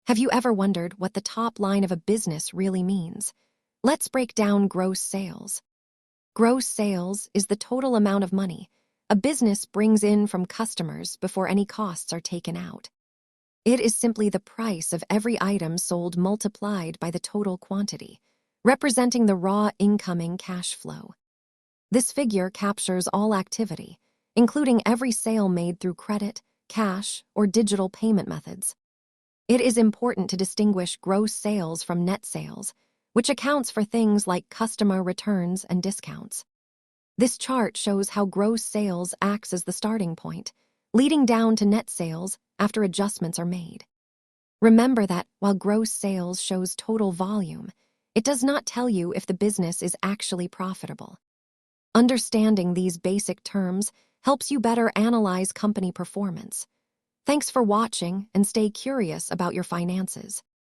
Have you ever wondered what the top line of a business really means? Let's break down gross sales. Gross sales is the total amount of money a business brings in from customers before any costs are taken out. It is simply the price of every item sold multiplied by the total quantity, representing the raw incoming cash flow. This figure captures all activity, including every sale made through credit, cash, or digital payment methods. It is important to distinguish gross sales from net sales, which accounts for things like customer returns and discounts. This chart shows how gross sales acts as the starting point, leading down to net sales after adjustments are made. Remember that while gross sales shows total volume, it does not tell you if the business is actually profitable. Understanding these basic terms helps you better analyze company performance. Thanks for watching and stay curious about your finances.